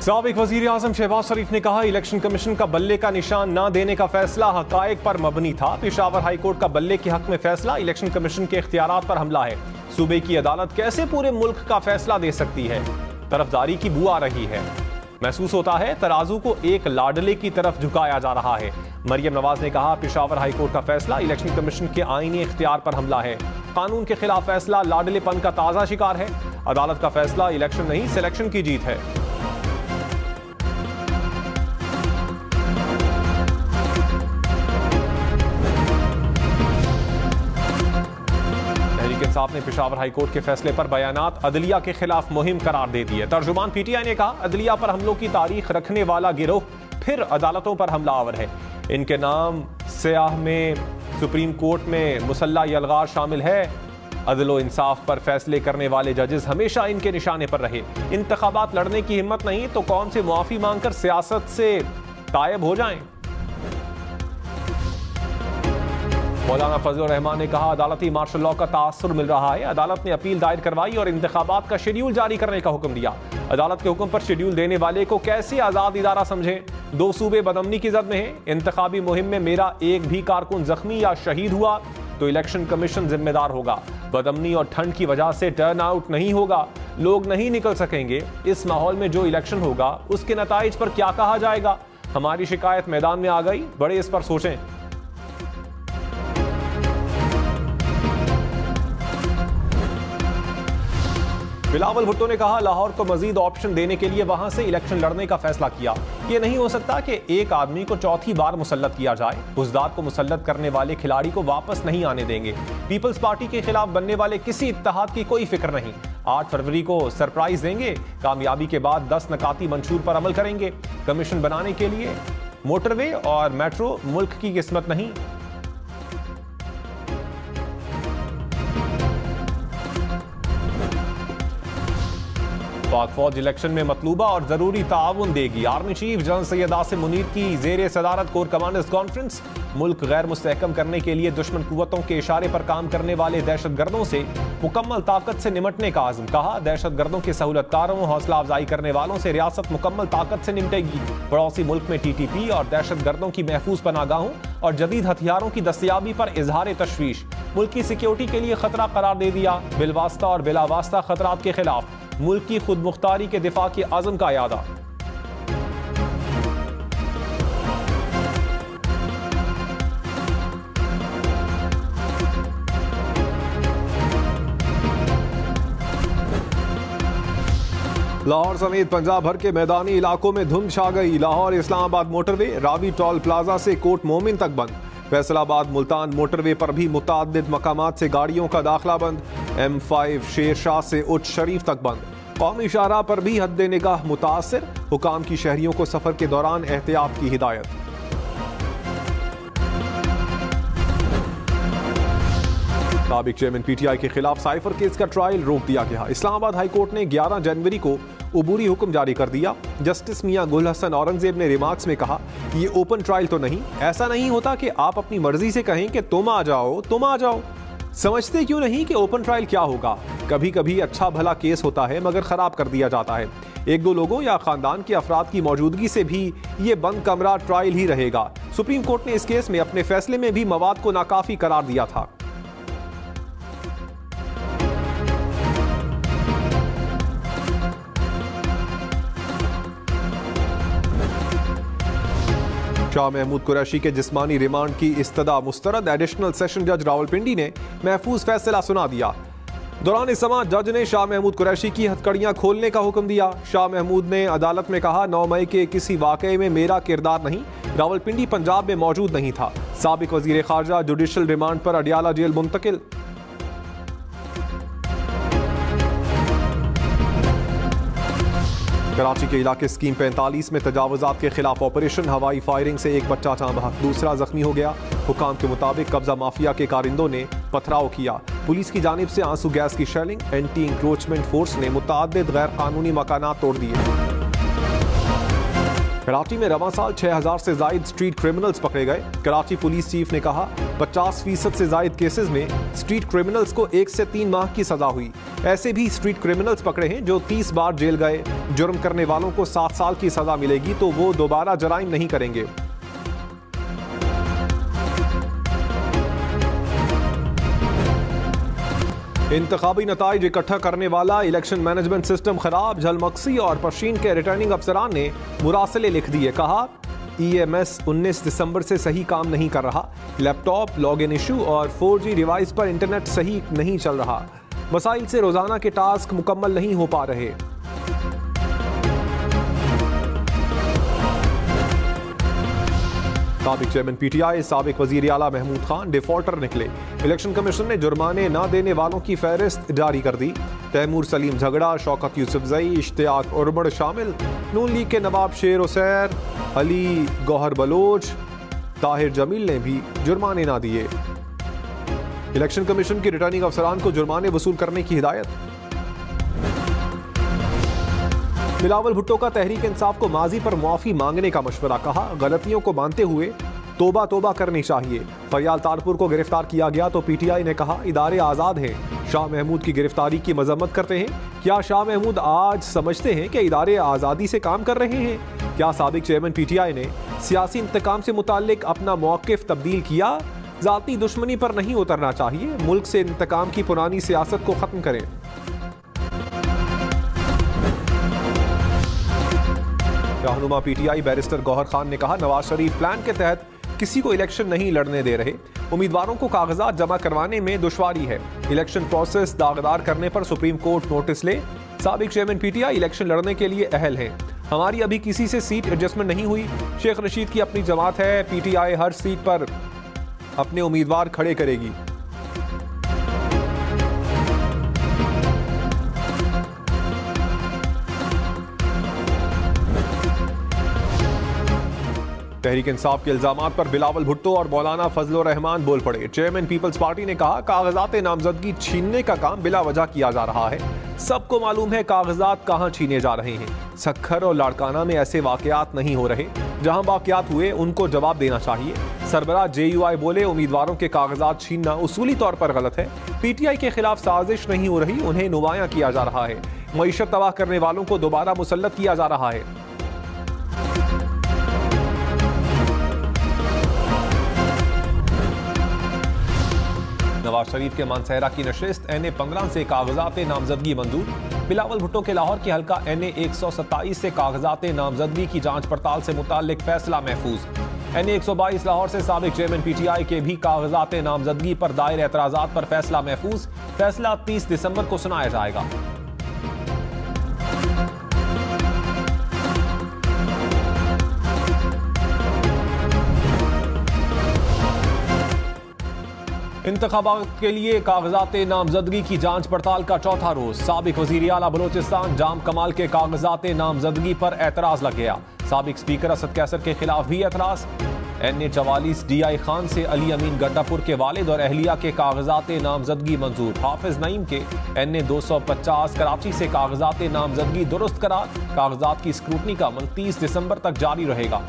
साबिक वजीर आजम शहबाज शरीफ ने कहा, इलेक्शन कमीशन का बल्ले का निशान न देने का फैसला हकायक पर मबनी था। पेशावर हाई कोर्ट का बल्ले के हक में फैसला इलेक्शन कमीशन के इख्तियारात पर हमला है। सूबे की अदालत कैसे पूरे मुल्क का फैसला दे सकती है? तरफदारी की बू आ रही है। महसूस होता है तराजू को एक लाडले की तरफ झुकाया जा रहा है। मरियम नवाज ने कहा, पेशावर हाई कोर्ट का फैसला इलेक्शन कमीशन के आईनी इख्तियार पर हमला है। कानून के खिलाफ फैसला लाडलेपन का ताजा शिकार है। अदालत का फैसला इलेक्शन नहीं, सिलेक्शन की जीत है। इंसाफ ने पेशावर हाई कोर्ट के फैसले पर बयानात अदलिया के खिलाफ मुहिम करार दे दी है। तर्जुमान पीटीआई ने कहा, अदलिया पर हमलों की तारीख रखने वाला गिरोह फिर अदालतों पर हमलावर है। इनके नाम स्याह में सुप्रीम कोर्ट में मुसल्ला यलगार शामिल है। अदलो इंसाफ पर फैसले करने वाले जजेस हमेशा इनके निशाने पर रहे। इंतखाबात लड़ने की हिम्मत नहीं तो कौन से मुआफी मांगकर सियासत से गायब हो जाएं। मौलाना फजल रहमान ने कहा, अदालती मार्शल लॉ का तासुर मिल रहा है। अदालत ने अपील दायर करवाई और इंतखाबात का शेड्यूल जारी करने का हुक्म दिया। अदालत के हुक्म पर शेड्यूल देने वाले को कैसे आजाद इदारा समझे? 2 सूबे बदअमनी की जद में हैं। इंतखाबी मुहिम में मेरा एक भी कारकुन जख्मी या शहीद हुआ तो इलेक्शन कमीशन जिम्मेदार होगा। बदअमनी और ठंड की वजह से टर्न आउट नहीं होगा, लोग नहीं निकल सकेंगे। इस माहौल में जो इलेक्शन होगा उसके नताइज पर क्या कहा जाएगा? हमारी शिकायत मैदान में आ गई, बड़े इस पर सोचें। बिलावल भुट्टो ने कहा, लाहौर को मजीद ऑप्शन देने के लिए वहां से इलेक्शन लड़ने का फैसला किया। यह नहीं हो सकता कि एक आदमी को चौथी बार मुसल्लत किया जाए। बुज़दार को मुसल्लत करने वाले खिलाड़ी को वापस नहीं आने देंगे। पीपल्स पार्टी के खिलाफ बनने वाले किसी इत्तेहाद की कोई फिक्र नहीं। 8 फरवरी को सरप्राइज देंगे। कामयाबी के बाद 10 नकाती मंशूर पर अमल करेंगे। कमीशन बनाने के लिए मोटरवे और मेट्रो मुल्क की किस्मत नहीं। पाक फौज इलेक्शन में मतलूबा और जरूरी ताउन देगी। Army chief general Syed Asim Munir की जेर सदारत कोर कमांडर्स कॉन्फ्रेंस। मुल्क गैर मुस्तहकम करने के लिए दुश्मन कुव्वतों के इशारे पर काम करने वाले दहशतगर्दों से मुकम्मल ताकत से निमटने का आज़म। कहा, दहशतगर्दों के सहूलतकारों हौसला अफजाई करने वालों से रियासत मुकम्मल ताकत से निपटेगी। पड़ोसी मुल्क में TTP और दहशतगर्दों की महफूज पनागाहों और जदीद हथियारों की दस्तयाबी पर इजहार तशवीश। मुल्क की सिक्योरिटी के लिए खतरा करार दे दिया। बिलवास्ता और बिलावास्ता खतरात के खिलाफ मुल्क की खुद मुख्तारी के दिफा के आज़म का यादा। लाहौर समेत पंजाब भर के मैदानी इलाकों में धुंध छा गई। Lahore Islamabad motorway Ravi toll plaza से कोट मोमिन तक बंद। फैसलाबाद मुल्तान मोटरवे पर भी मुताद्दिद मकामात से गाड़ियों का दाखिला बंद। M5 शेर शाह से उच्च शरीफ तक बंद। कौमी शाहराह पर भी हद निगाह मुतासिर। हुकाम की शहरियों को सफर के दौरान एहतियात की हिदायत। साबिक चेयरमैन PTI के खिलाफ साइफर केस का ट्रायल रोक दिया गया। इस्लामाबाद हाई कोर्ट ने 11 जनवरी को उबूरी हुक्म जारी कर दिया। जस्टिस मियां गुल हसन औरंगजेब ने रिमार्क्स में कहा, ये ओपन ट्रायल तो नहीं। ऐसा नहीं होता कि आप अपनी मर्जी से कहें कि तुम आ जाओ, तुम आ जाओ। समझते क्यों नहीं कि ओपन ट्रायल क्या होगा? कभी कभी अच्छा भला केस होता है मगर खराब कर दिया जाता है। 1-2 लोगों या खानदान के अफराद की मौजूदगी से भी ये बंद कमरा ट्रायल ही रहेगा। सुप्रीम कोर्ट ने इस केस में अपने फैसले में भी मवाद को नाकाफी करार दिया था। शाह महमूद कुरैशी के जिस्मानी रिमांड की इस्तदा मुस्तरद। एडिशनल सेशन जज रावलपिंडी ने महफूज फैसला सुना दिया। दौरान समाअत जज ने शाह महमूद कुरैशी की हथकड़ियां खोलने का हुक्म दिया। शाह महमूद ने अदालत में कहा, 9 मई के किसी वाकये में मेरा किरदार नहीं। रावलपिंडी पंजाब में मौजूद नहीं था। साबिक वजीर खारजा जुडिशल रिमांड पर अडियाला जेल मुंतकिल। कराची के इलाके स्कीम 45 में तजावुजात के खिलाफ ऑपरेशन। हवाई फायरिंग से एक बच्चा टां बहक, दूसरा जख्मी हो गया। हुकाम के मुताबिक कब्जा माफिया के कारिंदों ने पथराव किया। पुलिस की जानिब से आंसू गैस की शेलिंग। एंटी इंक्रोचमेंट फोर्स ने मुताद्दिद गैर कानूनी मकानात तोड़ दिए। कराची में रवां साल 6000 से जायद स्ट्रीट क्रिमिनल्स पकड़े गए। कराची पुलिस चीफ ने कहा 50% से जायद केसेस में स्ट्रीट क्रिमिनल्स को 1 से 3 माह की सजा हुई। ऐसे भी स्ट्रीट क्रिमिनल्स पकड़े हैं जो 30 बार जेल गए। जुर्म करने वालों को 7 साल की सजा मिलेगी तो वो दोबारा जराइम नहीं करेंगे। इंतखाबी नताइज इकट्ठा करने वाला इलेक्शन मैनेजमेंट सिस्टम खराब। झलमक्सी और पशीन के रिटर्निंग अफसरान ने मुरासले लिख दिए। कहा EMS 19 दिसंबर से सही काम नहीं कर रहा। लैपटॉप लॉगिन इशू और 4G डिवाइस पर इंटरनेट सही नहीं चल रहा। मसाइल से रोजाना के टास्क मुकम्मल नहीं हो पा रहे। साबिक चेयरमैन PTI साबिक वजीर आला महमूद खान डिफॉल्टर निकले। इलेक्शन कमीशन ने जुर्माने न देने वालों की फहरिस्त जारी कर दी। तैमूर सलीम झगड़ा, शौकत यूसुफजई, इश्तियाक उर्मड़ शामिल। नून लीग के नवाब शेर उसैर, अली गौहर बलोच, ताहिर जमील ने भी जुर्माने ना दिए। इलेक्शन कमीशन की रिटर्निंग अफसरान को जुर्माने वसूल करने की हिदायत। बिलावल भुट्टो का तहरीक इंसाफ को माजी पर मुआफी मांगने का मशवरा। कहा गलतियों को मानते हुए तोबा तोबा करनी चाहिए। फरियाल तारपुर को गिरफ्तार किया गया तो PTI ने कहा इदारे आज़ाद हैं। शाह महमूद की गिरफ्तारी की मजम्मत करते हैं। क्या शाह महमूद आज समझते हैं कि इदारे आज़ादी से काम कर रहे हैं? क्या साबिक चेयरमैन PTI ने सियासी इंतकाम से मुताल्लिक अपना मौक़िफ़ तब्दील किया? ज़ाती दुश्मनी पर नहीं उतरना चाहिए। मुल्क से इंतकाम की पुरानी सियासत को ख़त्म करें। रहनुमा PTI बैरिस्टर गौहर खान ने कहा नवाज शरीफ प्लान के तहत किसी को इलेक्शन नहीं लड़ने दे रहे। उम्मीदवारों को कागजात जमा करवाने में दुश्वारी है। इलेक्शन प्रोसेस दागदार करने पर सुप्रीम कोर्ट नोटिस ले। साबिक चेयरमैन PTI इलेक्शन लड़ने के लिए अहल हैं। हमारी अभी किसी से सीट एडजस्टमेंट नहीं हुई। शेख रशीद की अपनी जमात है। PTI हर सीट पर अपने उम्मीदवार खड़े करेगी। तहरीक इंसाफ के इल्जामात पर बिलावल भुट्टो और मौलाना फजलुर रहमान बोल पड़े। चेयरमैन पीपल्स पार्टी ने कहा कागजात नामजदगी छीनने का काम बिला वजह किया जा रहा है। सबको मालूम है कागजात कहां छीने जा रहे हैं। सक्खर और लाड़काना में ऐसे वाकयात नहीं हो रहे। जहां वाकयात हुए उनको जवाब देना चाहिए। सरबराह JUI बोले उम्मीदवारों के कागजात छीनना उसूली तौर पर गलत है। PTI के खिलाफ साजिश नहीं हो रही, उन्हें नुमायां किया जा रहा है। मईशत तबाह करने वालों को दोबारा मुसल्लत किया जा रहा है। नवाज शरीफ के मानसहरा की नशिस्त NA 15 से कागजात नामजदगी मंजूर। बिलावल भुट्टो के लाहौर की हल्का NA 127 से कागजात नामजदगी की जांच पड़ताल से मुताल्लिक फैसला महफूज। NA 122 लाहौर से साबिक चेयरमैन PTI के भी कागजात नामजदगी पर दायर एतराजात पर फैसला महफूज। फैसला 30 दिसंबर को सुनाया जाएगा। इंतखाबात के लिए कागजात नामजदगी की जांच पड़ताल का चौथा रोज। साबिक वजीर आला बलोचिस्तान जाम कमाल के कागजात नामजदगी पर एतराज लग गया। साबिक स्पीकर असद कैसर के खिलाफ भी एतराज। NA 44 DI खान से अली अमीन गड्डापुर के वालिद और अहलिया के कागजात नामजदगी मंजूर। हाफिज नईम के NA 250 कराची से कागजात नामजदगी दुरुस्त करार। कागजात की स्क्रूटनी का अमल 30 दिसंबर तक जारी रहेगा।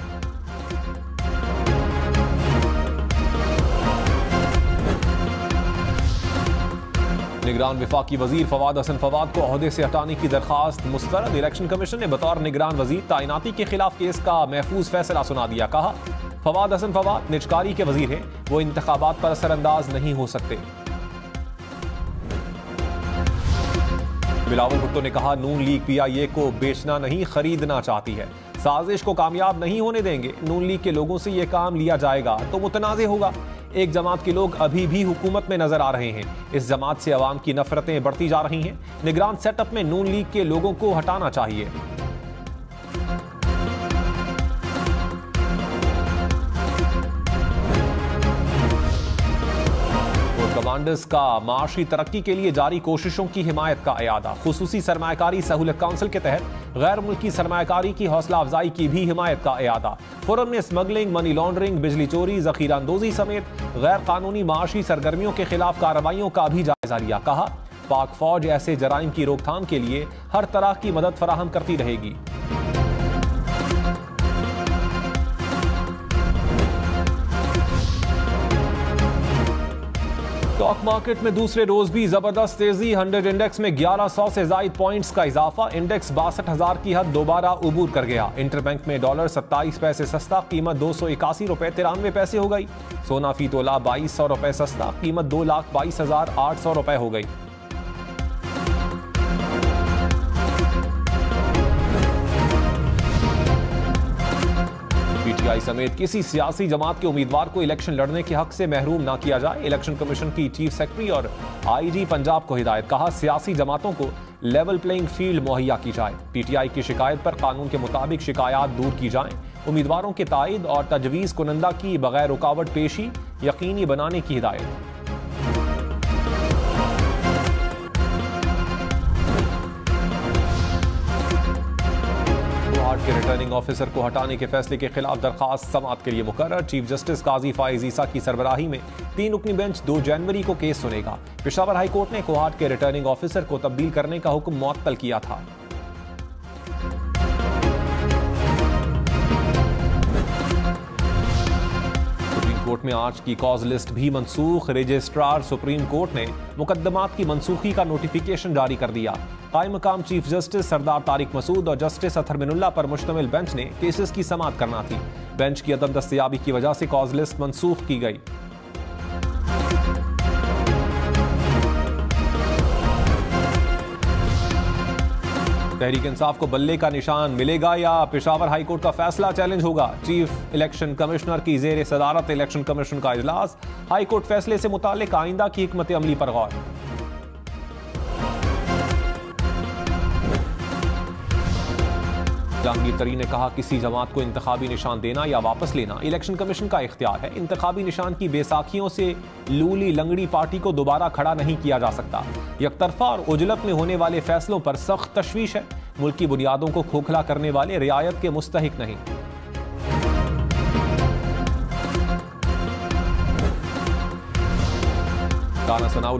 निगरान विफाकी वजीर फवाद हसन फवाद को ओहदे से हटाने की दरखास्त मुस्तरद। इलेक्शन कमीशन ने बतौर निगरान वजीर तैनाती के खिलाफ केस का महफूज फैसला सुना दिया। कहा फवाद हसन फवाद निजकारी के वजीर हैं, वो इंतखाबात पर असरअंदाज नहीं हो सकते। बिलावल भुट्टो ने कहा नून लीग PIA को बेचना नहीं खरीदना चाहती है। साजिश को कामयाब नहीं होने देंगे। नून लीग के लोगों से यह काम लिया जाएगा तो मुतनाज़े होगा। एक जमात के लोग अभी भी हुकूमत में नजर आ रहे हैं। इस जमात से अवाम की नफरतें बढ़ती जा रही हैं। निगरान सेटअप में नून लीग के लोगों को हटाना चाहिए। कमांडर्स का माशी तरक्की के लिए जारी कोशिशों की हिमायत का इयादा। खुसूसी सरमायाकारी सहूलत काउंसिल के तहत गैर मुल्की सरमायाकारी की हौसला अफजाई की भी हिमायत का इयादा। फोरम में स्मगलिंग, मनी लॉन्ड्रिंग, बिजली चोरी, जखीरा अंदोजी समेत गैर कानूनी माशी सरगर्मियों के खिलाफ कार्रवाइयों का भी जायजा लिया। कहा पाक फौज ऐसे जराइम की रोकथाम के लिए हर तरह की मदद फराहम करती रहेगी। स्टॉक मार्केट में दूसरे रोज भी जबरदस्त तेजी। 100 इंडेक्स में 1100 से ज्यादा पॉइंट्स का इजाफा। इंडेक्स 62,000 की हद दोबारा उबूर कर गया। इंटरबैंक में डॉलर 27 पैसे सस्ता, कीमत 281 रुपए 93 पैसे हो गई। सोना फी तोला 2200 रुपए सस्ता, कीमत 2,22,800 रुपए हो गई। पीटीआई समेत किसी सियासी जमात के उम्मीदवार को इलेक्शन लड़ने के हक से महरूम ना किया जाए। इलेक्शन कमीशन की चीफ सेक्रेटरी और आईजी पंजाब को हिदायत। कहा, सियासी जमातों को लेवल प्लेइंग फील्ड मुहैया की जाए। पीटीआई की शिकायत पर कानून के मुताबिक शिकायत दूर की जाएं। उम्मीदवारों के तायद और तजवीज़ कुनंदा की बगैर रुकावट पेशी यकीनी बनाने की हिदायत। के रिटर्निंग ऑफिसर को हटाने के फैसले के खिलाफ दरखास्त समाअत के लिए मुकर्रर। चीफ जस्टिस काजी फाइज ईसा की सरबराही में 3 रुकनी बेंच 2 जनवरी को केस सुनेगा। पेशावर हाई कोर्ट ने कोहाट के रिटर्निंग ऑफिसर को तब्दील करने का हुक्म मुअत्तल किया था। कोर्ट में आज की कॉज लिस्ट भी मनसूख। रजिस्ट्रार सुप्रीम कोर्ट ने मुकदमात की मनसूखी का नोटिफिकेशन जारी कर दिया। कायम मकाम चीफ जस्टिस सरदार तारिक मसूद और जस्टिस अतहर मिनुल्लाह पर मुश्तमिल बेंच ने केसेस की समाअत करना थी। बेंच की अदम दस्तयाबी की वजह से कॉज लिस्ट मनसूख की गई। तहरीक इंसाफ को बल्ले का निशान मिलेगा या पेशावर हाई कोर्ट का फैसला चैलेंज होगा। चीफ इलेक्शन कमिश्नर की जेर सदारत इलेक्शन कमीशन का इजलास। हाई कोर्ट फैसले से मुताल्लिक आइंदा की हिकमत अमली पर गौर। जहांगीर तरीन ने कहा, किसी जमात को इंतखाबी निशान देना या वापस लेना इलेक्शन कमीशन का इख्तियार है। इंतखाबी निशान की बेसाखियों से लूली लंगड़ी पार्टी को दोबारा खड़ा नहीं किया जा सकता। यकतरफा और उजलत में होने वाले फैसलों पर सख्त तशवीश है। मुल्क की बुनियादों को खोखला करने वाले रियायत के मुस्तहिक नहीं। गाना सनाउल्लाह